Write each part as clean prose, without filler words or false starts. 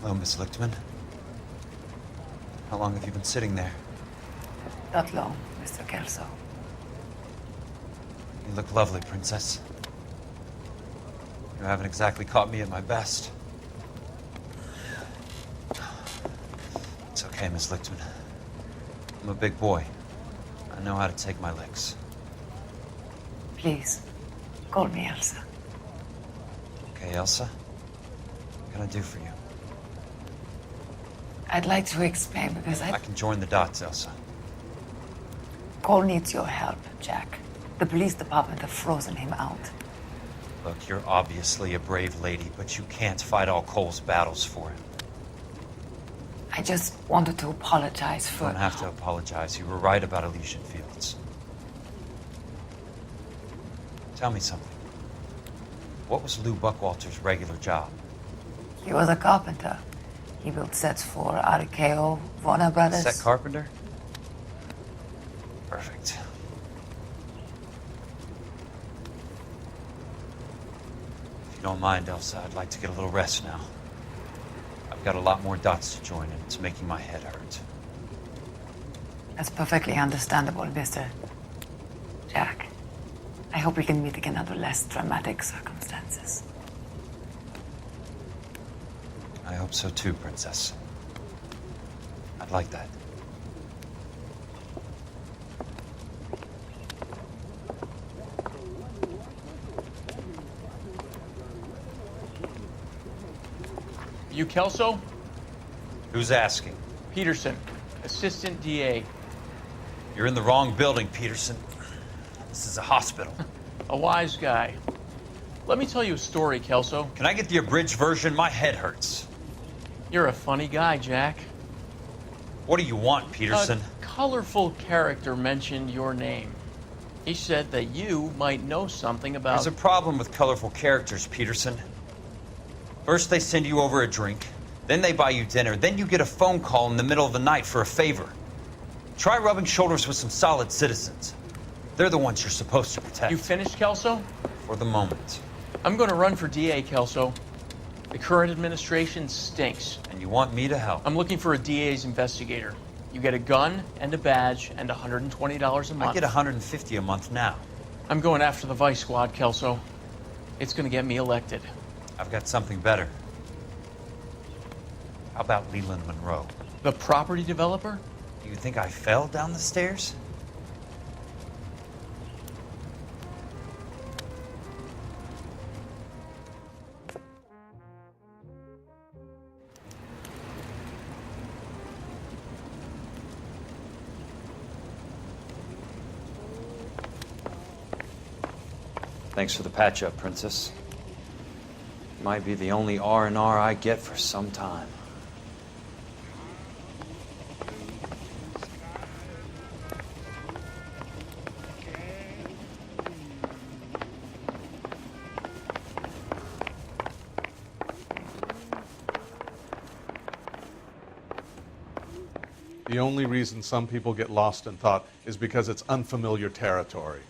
Hello, Miss Lichtman. How long have you been sitting there? Not long, Mr. Kelso. You look lovely, Princess. You haven't exactly caught me at my best. It's okay, Miss Lichtman. I'm a big boy. I know how to take my licks. Please, call me Elsa. Okay, Elsa? What can I do for you? I'd like to explain because I can join the dots, Elsa. Cole needs your help, Jack. The police department have frozen him out. Look, you're obviously a brave lady, but you can't fight all Cole's battles for him. I just wanted to apologize for... You don't have to apologize. You were right about Elysian Fields. Tell me something. What was Lou Buckwalter's regular job? He was a carpenter. He built sets for RKO, Warner Brothers. Set carpenter? Perfect. If you don't mind, Elsa, I'd like to get a little rest now. I've got a lot more dots to join, and it's making my head hurt. That's perfectly understandable, Mr. Jack. I hope we can meet again under less dramatic circumstances. I hope so too, Princess. I'd like that. You Kelso? Who's asking? Peterson, Assistant DA. You're in the wrong building, Peterson. This is a hospital. A wise guy. Let me tell you a story, Kelso. Can I get the abridged version? My head hurts. You're a funny guy, Jack. What do you want, Peterson? A colorful character mentioned your name. He said that you might know something about... There's a problem with colorful characters, Peterson. First they send you over a drink, then they buy you dinner, then you get a phone call in the middle of the night for a favor. Try rubbing shoulders with some solid citizens. They're the ones you're supposed to protect. You finished, Kelso? For the moment. I'm going to run for DA, Kelso. The current administration stinks. And you want me to help? I'm looking for a DA's investigator. You get a gun and a badge and $120 a month. I get $150 a month now. I'm going after the Vice Squad, Kelso. It's going to get me elected. I've got something better. How about Leland Monroe? The property developer? Do you think I fell down the stairs? Thanks for the patch-up, Princess. Might be the only R&R I get for some time. The only reason some people get lost in thought is because it's unfamiliar territory.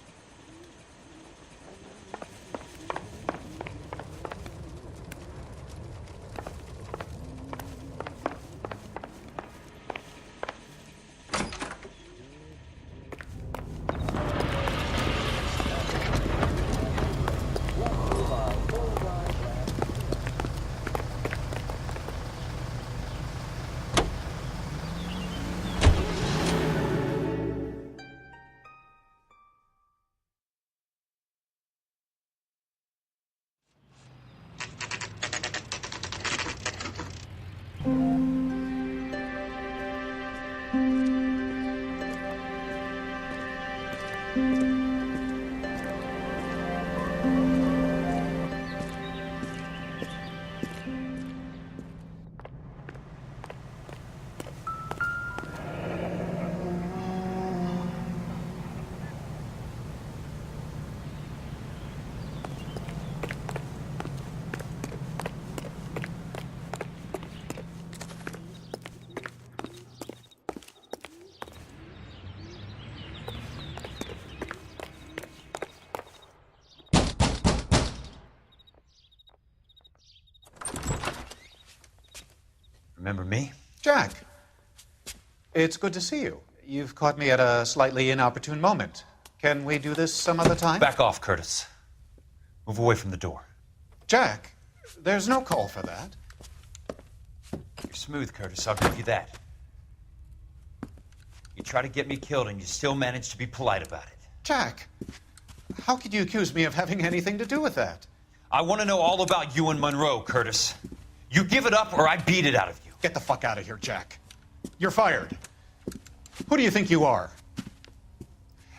Remember me? Jack, it's good to see you. You've caught me at a slightly inopportune moment. Can we do this some other time? Back off, Curtis. Move away from the door. Jack, there's no call for that. You're smooth, Curtis. I'll give you that. You try to get me killed, and you still manage to be polite about it. Jack, how could you accuse me of having anything to do with that? I want to know all about you and Monroe, Curtis. You give it up, or I beat it out of you. Get the fuck out of here, Jack. You're fired. Who do you think you are?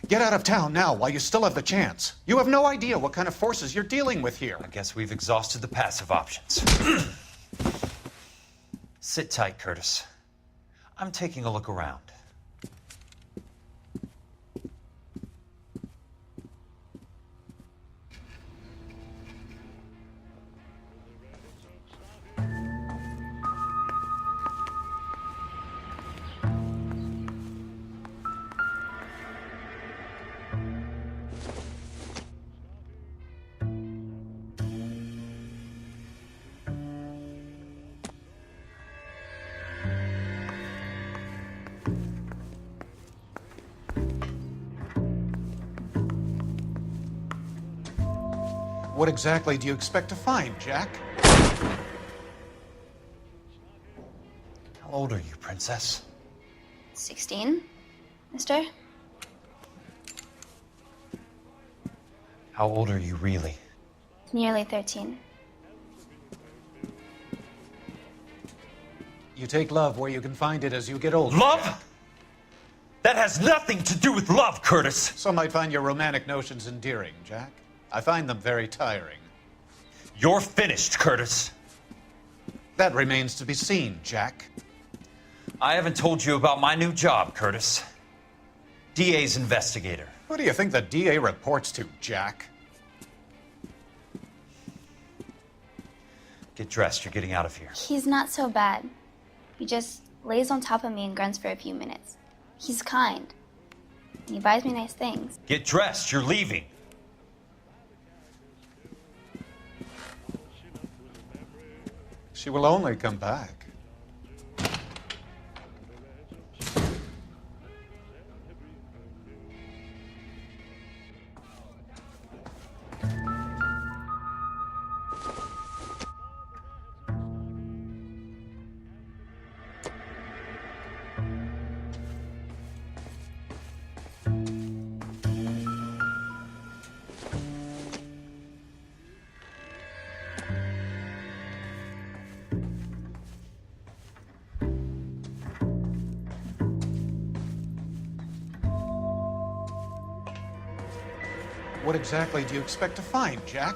Get out of town now while you still have the chance. You have no idea what kind of forces you're dealing with here. I guess we've exhausted the passive options. Sit tight, Curtis. I'm taking a look around. What exactly do you expect to find, Jack? How old are you, Princess? 16, mister? How old are you really? Nearly 13. You take love where you can find it as you get older. Love? That has nothing to do with love, Curtis. Some might find your romantic notions endearing, Jack. I find them very tiring. You're finished, Curtis. That remains to be seen, Jack. I haven't told you about my new job, Curtis. DA's investigator. Who do you think the DA reports to, Jack? Get dressed, you're getting out of here. He's not so bad. He just lays on top of me and grunts for a few minutes. He's kind. And he buys me nice things. Get dressed, you're leaving. She will only come back. What exactly do you expect to find, Jack?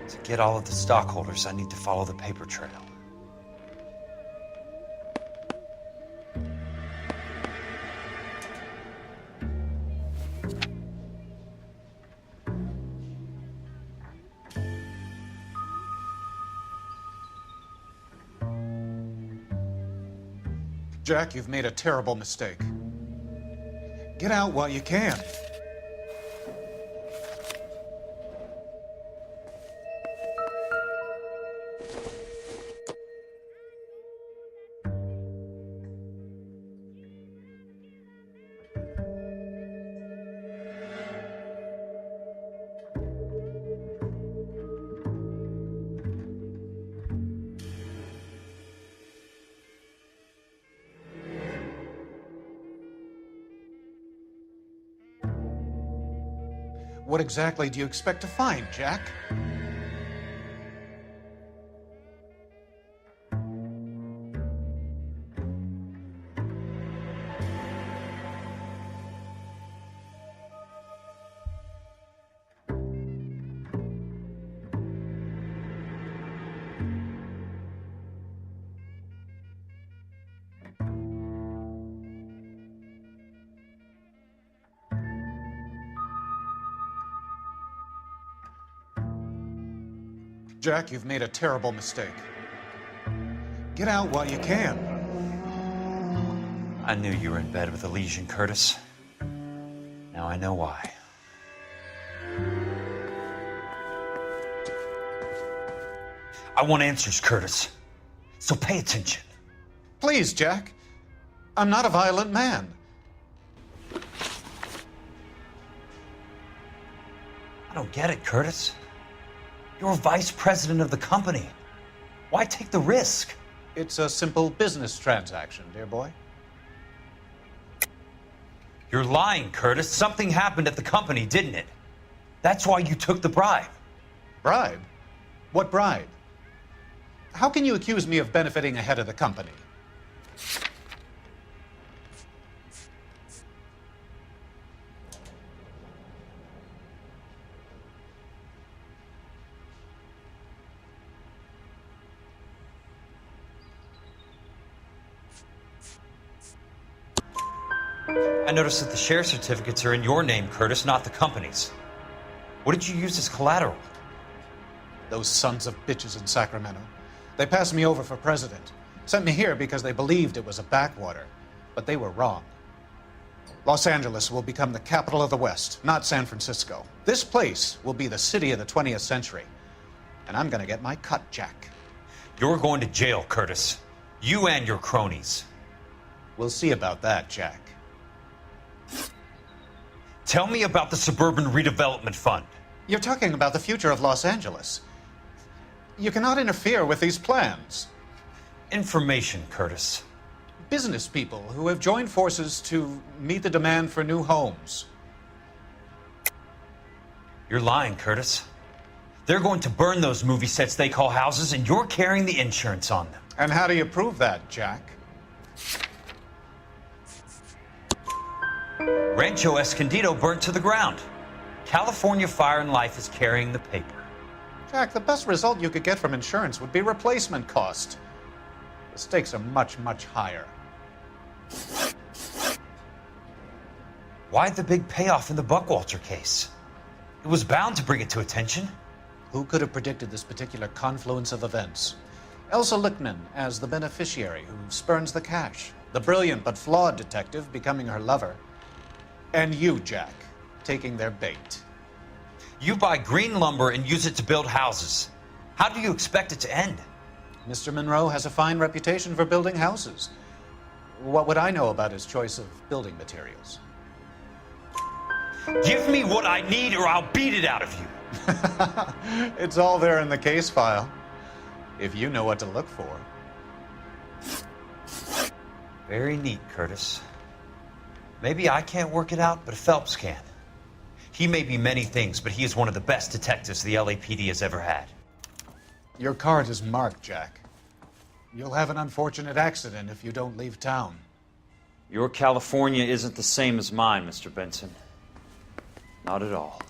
To get all of the stockholders, I need to follow the paper trail. Jack, you've made a terrible mistake. Get out while you can. What exactly do you expect to find, Jack? Jack, you've made a terrible mistake. Get out while you can. I knew you were in bed with a lesion, Curtis. I know why. I want answers, Curtis. So pay attention. Please, Jack. I'm not a violent man. I don't get it, Curtis. You're vice president of the company. Why take the risk? It's a simple business transaction, dear boy. You're lying, Curtis. Something happened at the company, didn't it? That's why you took the bribe. Bribe? What bribe? How can you accuse me of benefiting ahead of the company? I noticed that the share certificates are in your name, Curtis, not the company's. What did you use as collateral? Those sons of bitches in Sacramento. They passed me over for president. Sent me here because they believed it was a backwater. But they were wrong. Los Angeles will become the capital of the West, not San Francisco. This place will be the city of the 20th century. And I'm gonna get my cut, Jack. You're going to jail, Curtis. You and your cronies. We'll see about that, Jack. Tell me about the Suburban Redevelopment Fund. You're talking about the future of Los Angeles. You cannot interfere with these plans. Information, Curtis. Business people who have joined forces to meet the demand for new homes. You're lying, Curtis. They're going to burn those movie sets they call houses, and you're carrying the insurance on them. And how do you prove that, Jack? Rancho Escondido burnt to the ground. California Fire and Life is carrying the paper. Jack, the best result you could get from insurance would be replacement cost. The stakes are much, much higher. Why the big payoff in the Buckwalter case? It was bound to bring it to attention. Who could have predicted this particular confluence of events? Elsa Lichtman as the beneficiary who spurns the cash. The brilliant but flawed detective becoming her lover. And you, Jack, taking their bait. You buy green lumber and use it to build houses. How do you expect it to end? Mr. Monroe has a fine reputation for building houses. What would I know about his choice of building materials? Give me what I need or I'll beat it out of you. It's all there in the case file, if you know what to look for. Very neat, Curtis. Maybe I can't work it out, but Phelps can. He may be many things, but he is one of the best detectives the LAPD has ever had. Your card is marked, Jack. You'll have an unfortunate accident if you don't leave town. Your California isn't the same as mine, Mr. Benson. Not at all.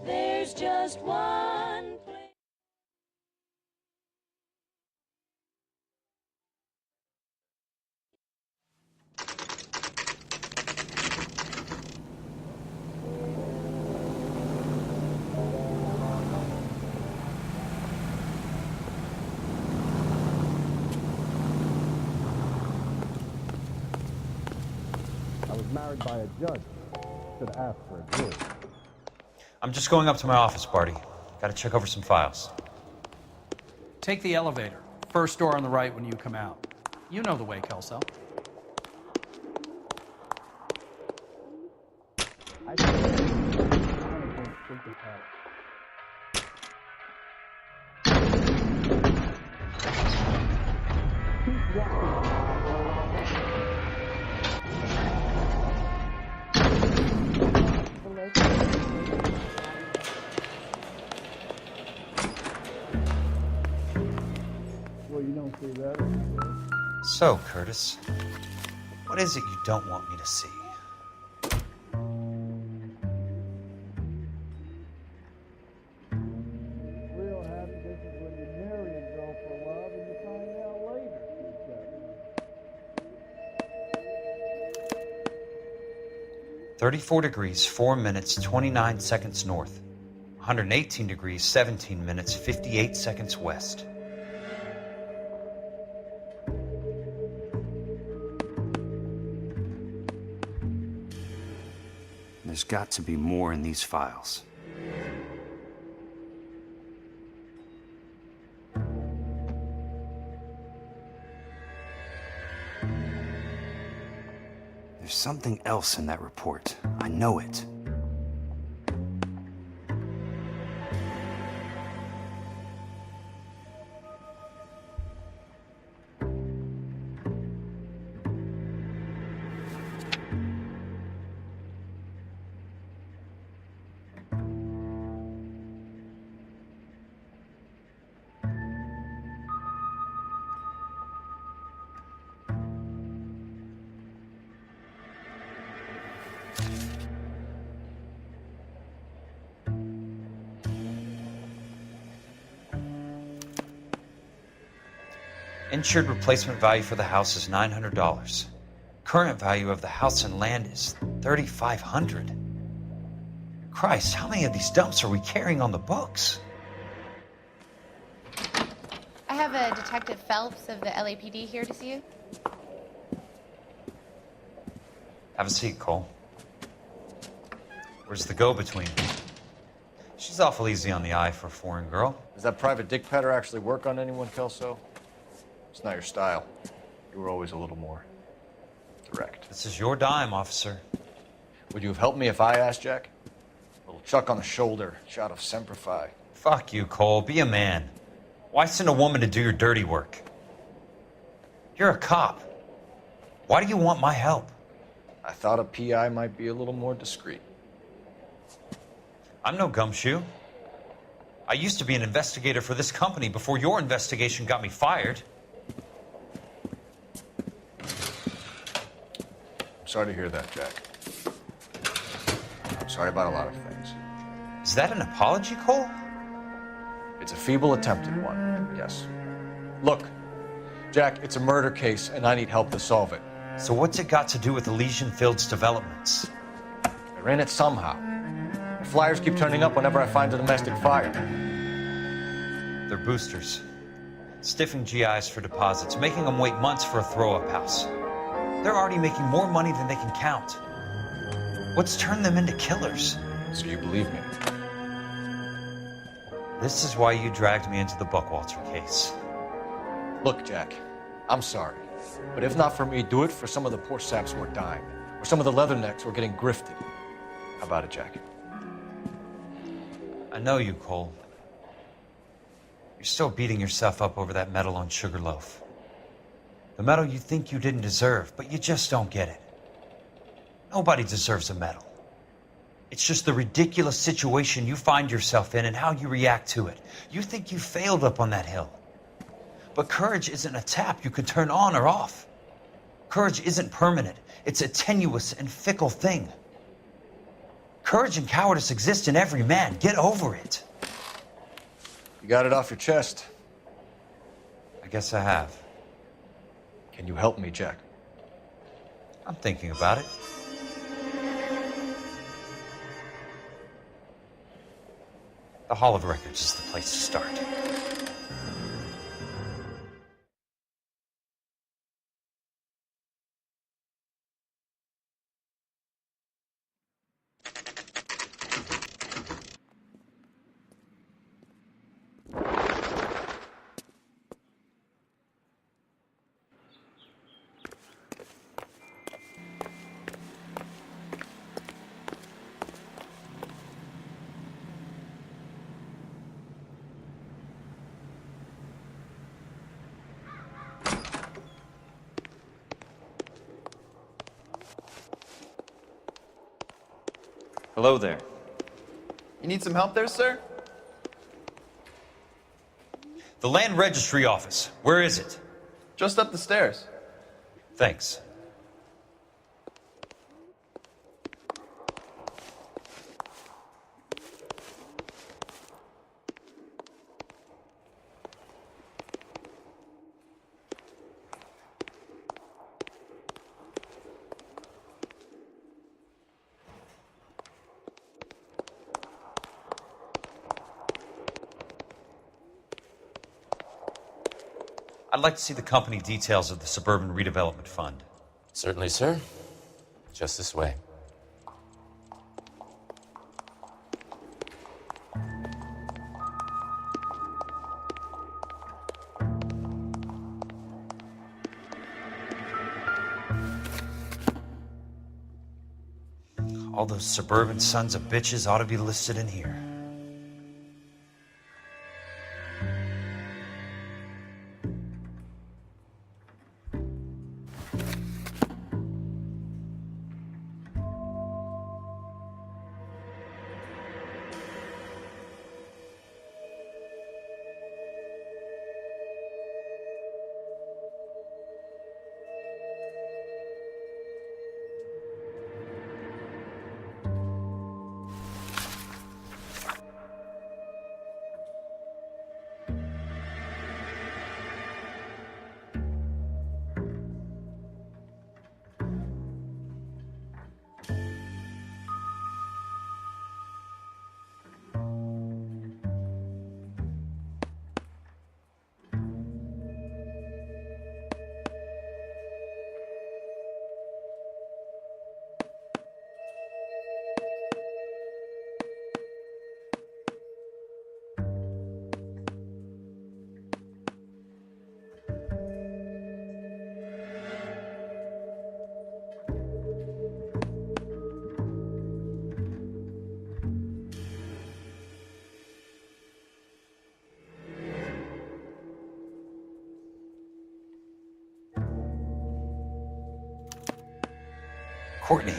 There's just one place. I was married by a judge. Should ask for a jury. I'm just going up to my office, Barty. Gotta check over some files. Take the elevator. First door on the right when you come out. You know the way, Kelso. I think well, you don't see that. So, Curtis, what is it you don't want me to see? 34 degrees, 4 minutes, 29 seconds north. 118 degrees, 17 minutes, 58 seconds west. There's got to be more in these files. There's something else in that report. I know it. Insured replacement value for the house is $900. Current value of the house and land is $3,500. Christ, how many of these dumps are we carrying on the books? I have a Detective Phelps of the LAPD here to see you. Have a seat, Cole. Where's the go-between? She's awful easy on the eye for a foreign girl. Does that private dick petter actually work on anyone, Kelso? It's not your style. You were always a little more direct. This is your dime, officer. Would you have helped me if I asked, Jack? A little chuck on the shoulder, shot of Semper Fi. Fuck you, Cole. Be a man. Why send a woman to do your dirty work? You're a cop. Why do you want my help? I thought a PI might be a little more discreet. I'm no gumshoe. I used to be an investigator for this company before your investigation got me fired. Sorry to hear that, Jack. I'm sorry about a lot of things. Is that an apology, Cole? It's a feeble attempt at one, yes. Look, Jack, it's a murder case, and I need help to solve it. So what's it got to do with Elysian Fields developments? They're in it somehow. The flyers keep turning up whenever I find a domestic fire. They're boosters. Stiffing GIs for deposits, making them wait months for a throw-up house. They're already making more money than they can count. What's turned them into killers? So you believe me? This is why you dragged me into the Buckwalter case. Look, Jack, I'm sorry. But if not for me, do it for some of the poor saps who are dying. Or some of the leathernecks who are getting grifted. How about it, Jack? I know you, Cole. You're still beating yourself up over that medal on Sugarloaf. The medal you think you didn't deserve, but you just don't get it. Nobody deserves a medal. It's just the ridiculous situation you find yourself in and how you react to it. You think you failed up on that hill. But courage isn't a tap you can turn on or off. Courage isn't permanent. It's a tenuous and fickle thing. Courage and cowardice exist in every man. Get over it. You got it off your chest. I guess I have. Can you help me, Jack? I'm thinking about it. The Hall of Records is the place to start. Hello there. You need some help there, sir? The Land Registry Office. Where is it? Just up the stairs. Thanks. I'd like to see the company details of the Suburban Redevelopment Fund. Certainly, sir. Just this way. All those suburban sons of bitches ought to be listed in here. Courtney,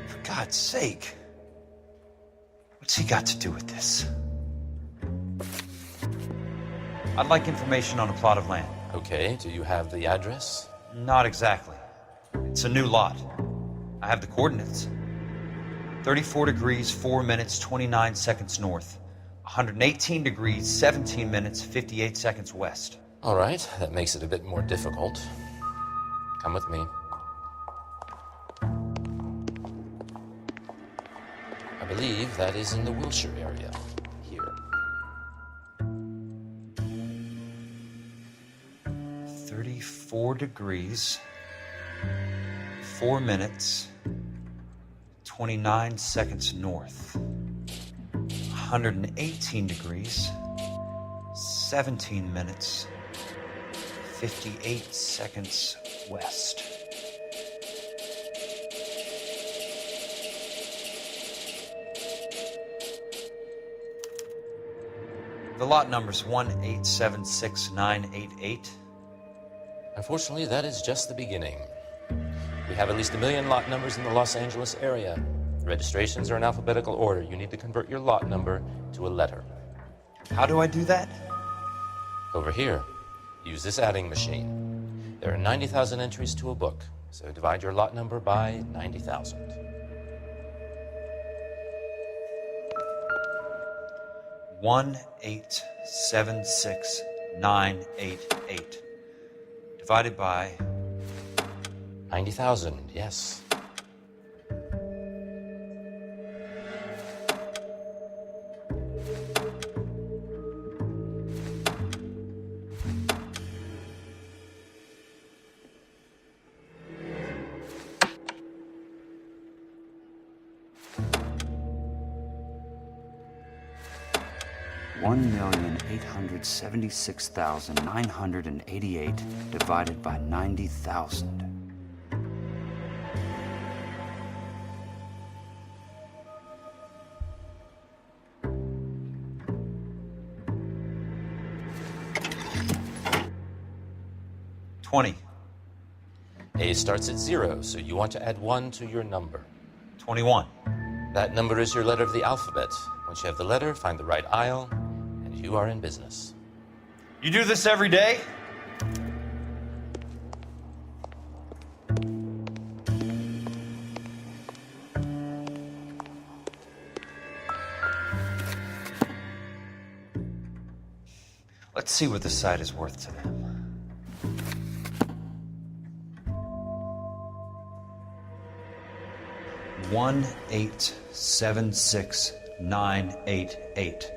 for God's sake, what's he got to do with this? I'd like information on a plot of land. Okay, do you have the address? Not exactly. It's a new lot. I have the coordinates. 34 degrees, 4 minutes, 29 seconds north. 118 degrees, 17 minutes, 58 seconds west. All right, that makes it a bit more difficult. Come with me. I believe that is in the Wilshire area, here. 34 degrees, 4 minutes, 29 seconds north. 118 degrees, 17 minutes, 58 seconds west. The lot number's 1876988. Unfortunately, that is just the beginning. We have at least 1 million lot numbers in the Los Angeles area. Registrations are in alphabetical order. You need to convert your lot number to a letter. How do I do that? Over here, use this adding machine. There are 90,000 entries to a book, so divide your lot number by 90,000. 1876988 divided by 90,000, yes. $1,876,988 divided by 90,000. A starts at 0, so you want to add 1 to your number. 21. That number is your letter of the alphabet. Once you have the letter, find the right aisle, and you are in business. You do this every day? Let's see what this site is worth to them. $1,876,988.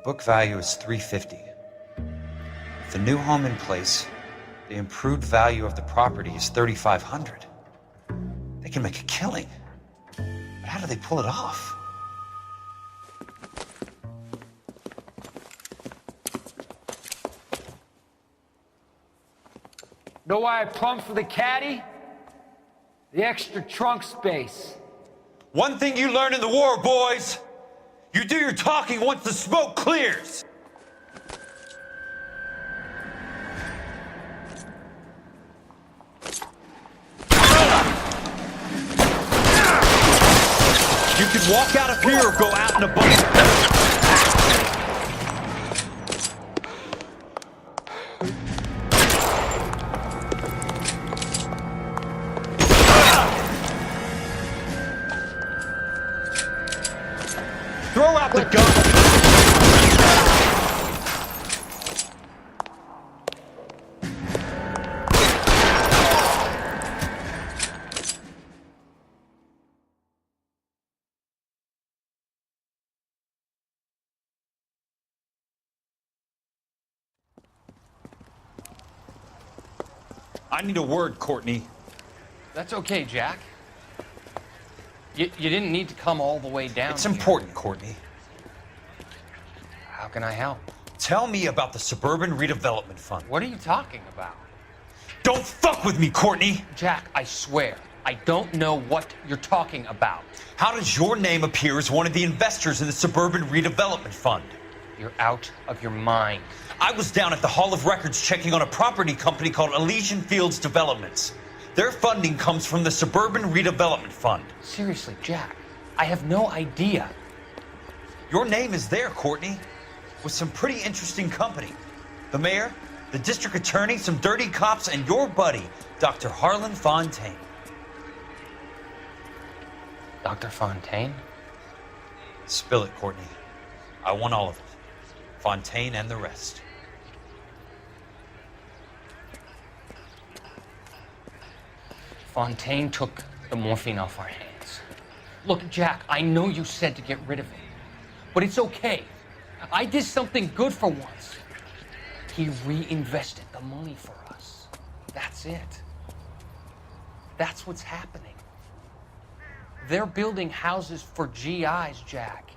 book value is $350. With the new home in place, the improved value of the property is $3,500. They can make a killing. But how do they pull it off? Know why I plumbed for the caddy? The extra trunk space. One thing you learn in the war, boys. You do your talking once the smoke clears. You can walk out of here or go out in a bunch. Throw out the gun! I need a word, Courtney. That's okay, Jack. You didn't need to come all the way down. It's here. important, Courtney. How can I help? Tell me about the Suburban Redevelopment Fund. What are you talking about? Don't fuck with me, Courtney! Jack, I swear, I don't know what you're talking about. How does your name appear as one of the investors in the Suburban Redevelopment Fund? You're out of your mind. I was down at the Hall of Records checking on a property company called Elysian Fields Developments. Their funding comes from the Suburban Redevelopment Fund. Seriously, Jack, I have no idea. Your name is there, Courtney, with some pretty interesting company. The mayor, the district attorney, some dirty cops, and your buddy, Dr. Harlan Fontaine. Dr. Fontaine? Spill it, Courtney. I want all of it. Fontaine and the rest. Fontaine took the morphine off our hands. Look, Jack, I know you said to get rid of it, but it's okay. I did something good for once. He reinvested the money for us. That's it. That's what's happening. They're building houses for GIs, Jack.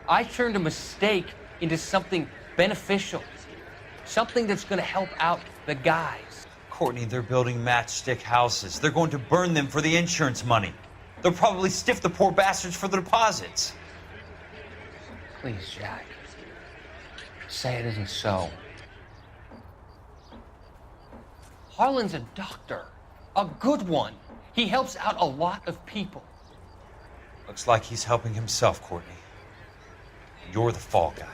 I turned a mistake into something beneficial, something that's going to help out the guys. Courtney, they're building matchstick houses. They're going to burn them for the insurance money. They'll probably stiff the poor bastards for the deposits. Please, Jack. Say it isn't so. Harlan's a doctor. A good one. He helps out a lot of people. Looks like he's helping himself, Courtney. You're the fall guy.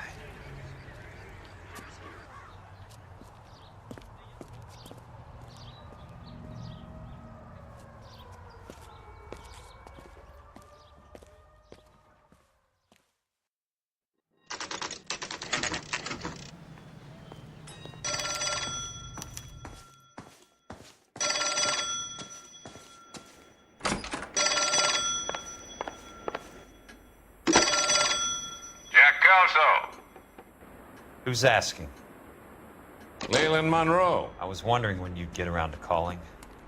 Who's asking? Leland Monroe. I was wondering when you'd get around to calling.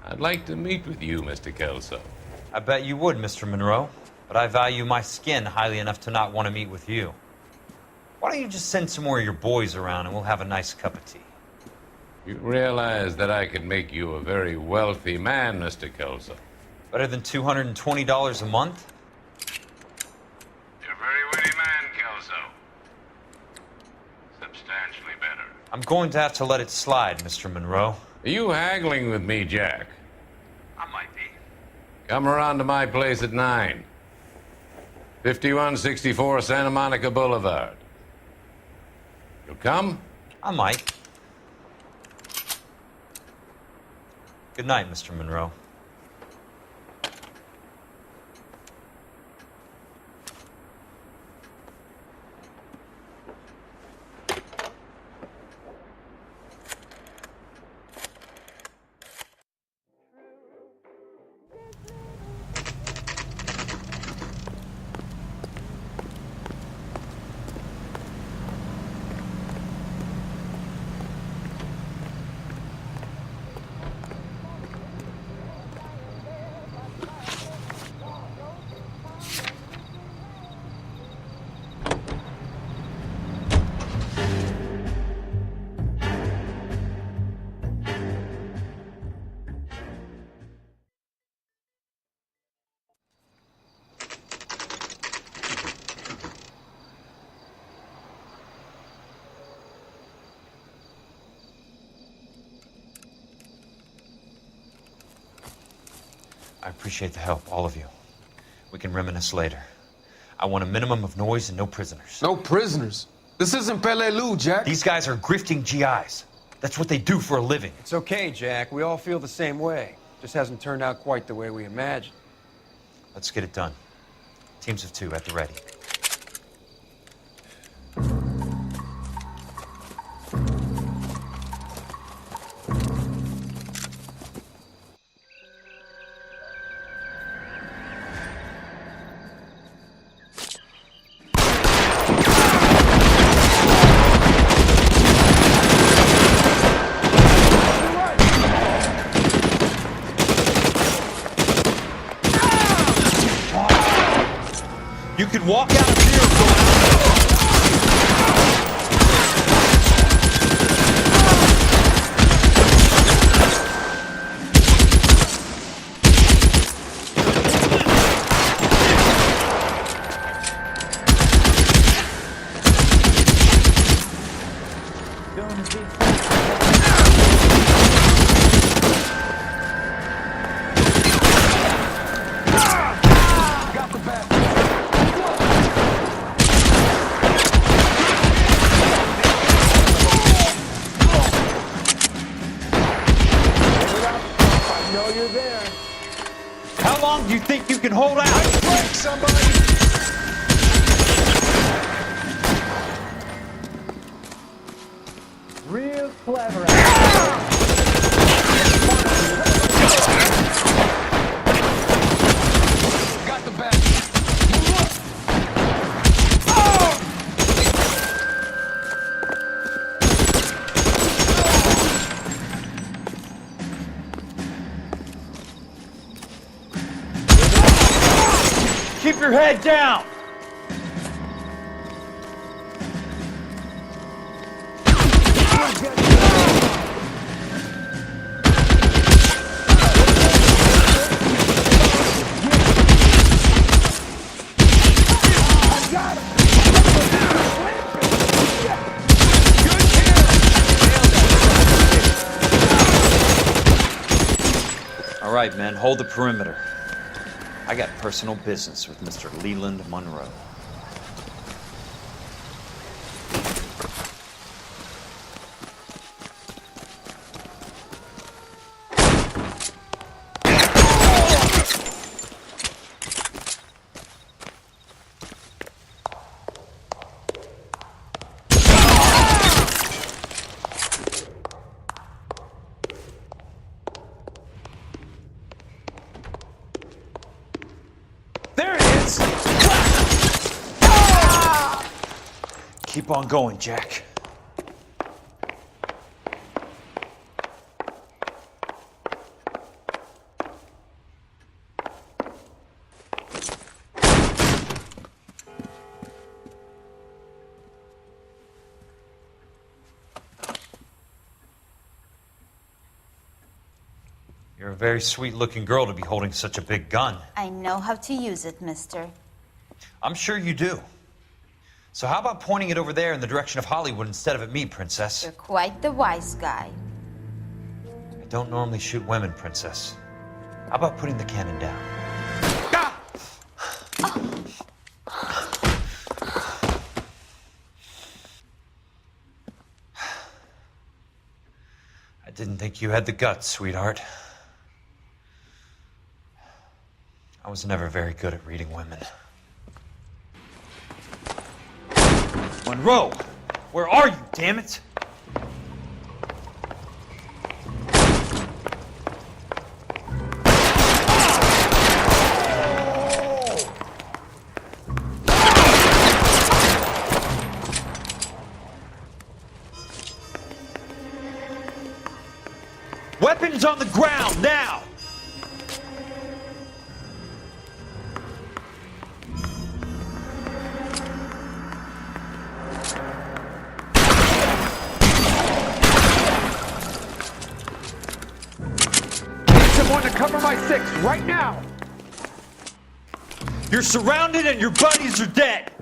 I'd like to meet with you, Mr. Kelso. I bet you would, Mr. Monroe. But I value my skin highly enough to not want to meet with you. Why don't you just send some more of your boys around and we'll have a nice cup of tea? You realize that I could make you a very wealthy man, Mr. Kelso. Better than $220 a month? You're a very witty man, Kelso. Substantially better. I'm going to have to let it slide, Mr. Monroe. Are you haggling with me, Jack? I might be. Come around to my place at 9. 5164 Santa Monica Boulevard. You'll come? I might. Good night, Mr. Monroe. I appreciate the help, all of you. We can reminisce later. I want a minimum of noise and no prisoners. No prisoners? This isn't Peleliu, Jack. These guys are grifting GIs. That's what they do for a living. It's okay, Jack. We all feel the same way. Just hasn't turned out quite the way we imagined. Let's get it done. Teams of 2 at the ready. You could walk out of here and go How long do you think you can hold out? Break somebody! Real clever. Got the back. Keep your head down! All right, men, hold the perimeter. I got personal business with Mr. Leland Monroe. Keep on going, Jack. You're a very sweet-looking girl to be holding such a big gun. I know how to use it, mister. I'm sure you do. So how about pointing it over there in the direction of Hollywood instead of at me, Princess? You're quite the wise guy. I don't normally shoot women, Princess. How about putting the cannon down? I didn't think you had the guts, sweetheart. I was never very good at reading women. Monroe! Where are you, damn it? Weapons on the ground, now! To cover my 6 right now. You're surrounded and your buddies are dead.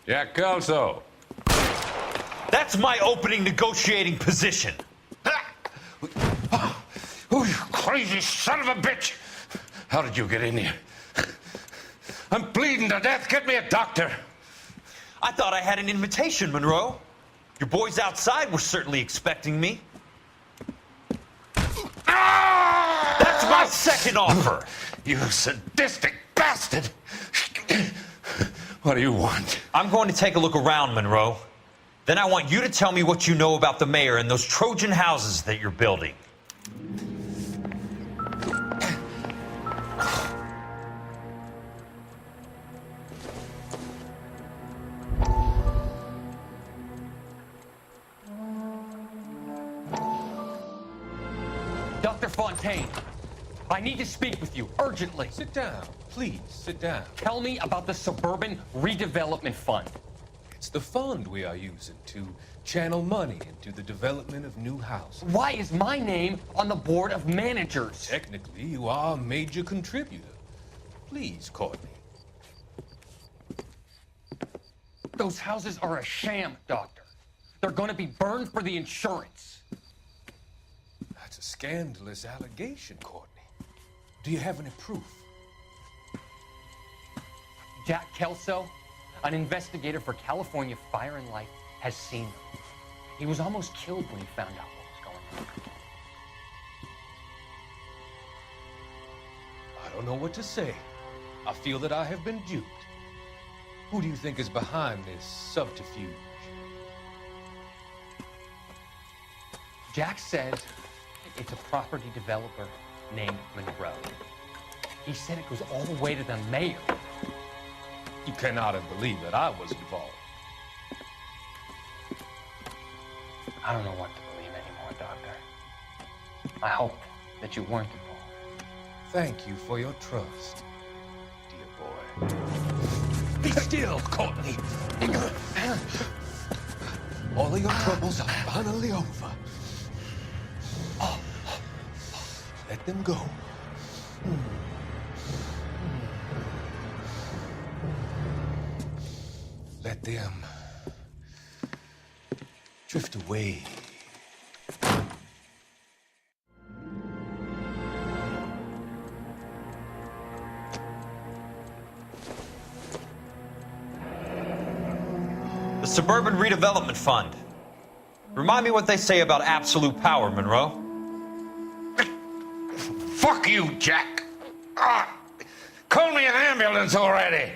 Jack Kelso. That's my opening negotiating position. Oh, you crazy son of a bitch! How did you get in here? I'm bleeding to death. Get me a doctor. I thought I had an invitation, Monroe. Your boys outside were certainly expecting me. That's my second offer. You sadistic bastard! What do you want? I'm going to take a look around, Monroe. Then I want you to tell me what you know about the mayor and those Trojan houses that you're building. Dr. Fontaine, I need to speak with you urgently. Sit down. Please, sit down. Tell me about the Suburban Redevelopment Fund. It's the fund we are using to channel money into the development of new houses. Why is my name on the board of managers? Technically, you are a major contributor. Please, Courtney. Those houses are a sham, Doctor. They're going to be burned for the insurance. That's a scandalous allegation, Courtney. Do you have any proof? Jack Kelso, an investigator for California Fire and Life, has seen them. He was almost killed when he found out what was going on. I don't know what to say. I feel that I have been duped. Who do you think is behind this subterfuge? Jack says it's a property developer named Monroe. He said it goes all the way to the mayor. You cannot have believed that I was involved. I don't know what to believe anymore, Doctor. I hope that you weren't involved. Thank you for your trust, dear boy. Be still, Courtney. All of your troubles are finally over. Let them go. Let them drift away. The Suburban Redevelopment Fund. Remind me what they say about absolute power, Monroe. Fuck you, Jack. Call me an ambulance already.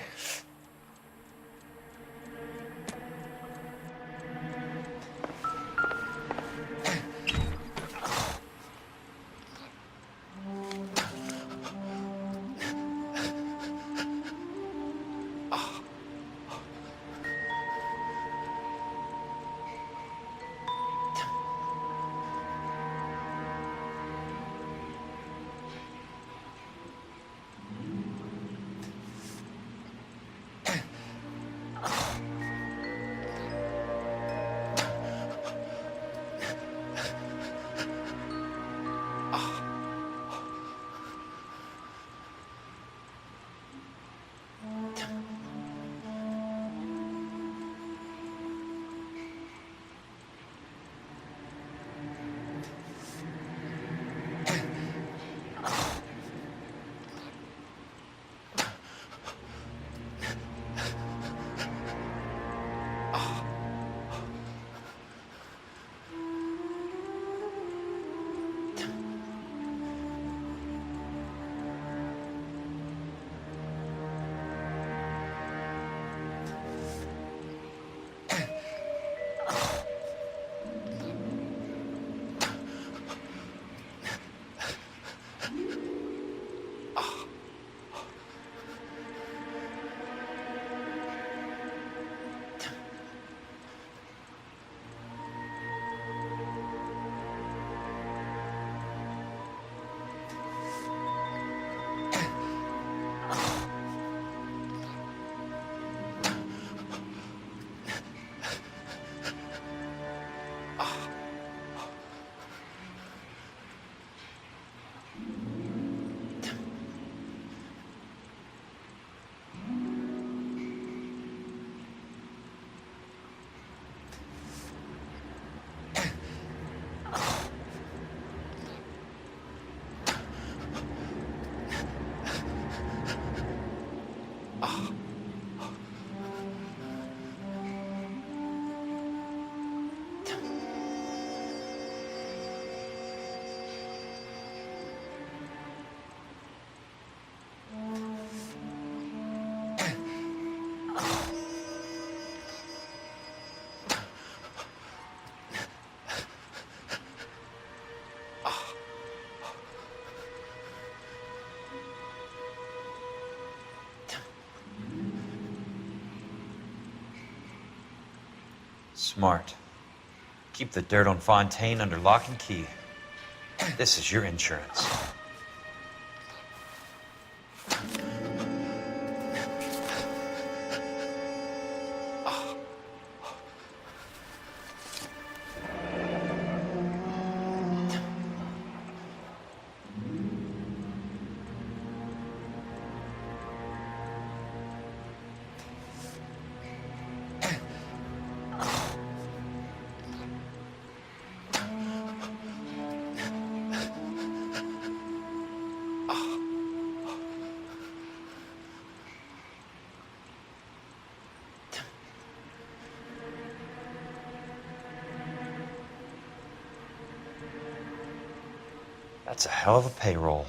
Smart. Keep the dirt on Fontaine under lock and key. This is your insurance. That's a hell of a payroll.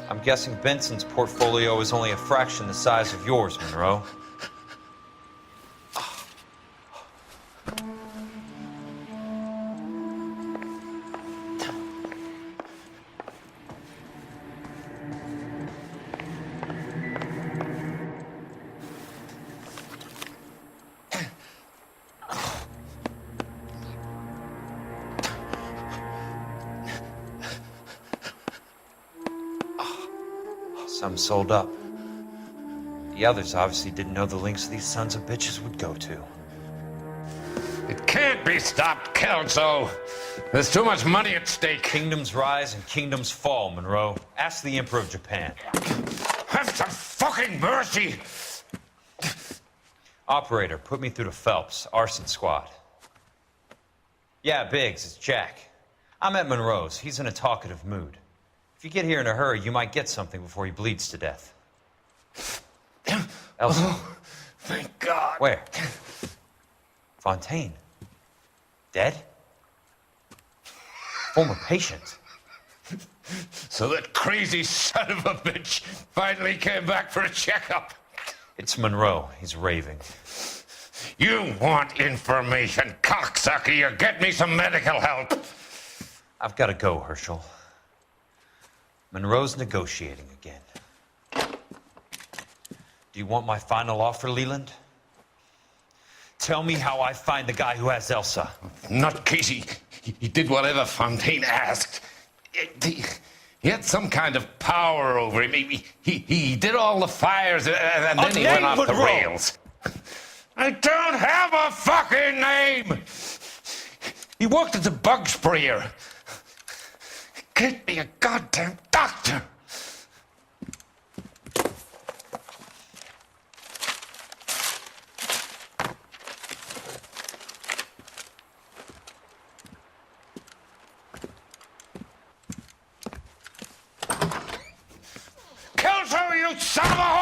I'm guessing Benson's portfolio is only a fraction the size of yours, Monroe. Some sold up. The others obviously didn't know the lengths these sons of bitches would go to. It can't be stopped, Kelso. There's too much money at stake. Kingdoms rise and kingdoms fall, Monroe. Ask the Emperor of Japan. Have some fucking mercy! Operator, put me through to Phelps, arson squad. Yeah, Biggs, it's Jack. I'm at Monroe's. He's in a talkative mood. If you get here in a hurry, you might get something before he bleeds to death. Elsa. Oh, thank God. Where? Fontaine. Dead? Former patient. So that crazy son of a bitch finally came back for a checkup. It's Monroe. He's raving. You want information, cocksucker. You get me some medical help. I've got to go, Herschel. Monroe's negotiating again. Do you want my final offer, Leland? Tell me how I find the guy who has Elsa. Not Casey. He did whatever Fontaine asked. He had some kind of power over him. He did all the fires, and then he went off the rails. I don't have a fucking name! He worked as a bug sprayer. Get me a goddamn doctor! Kelso, you son of a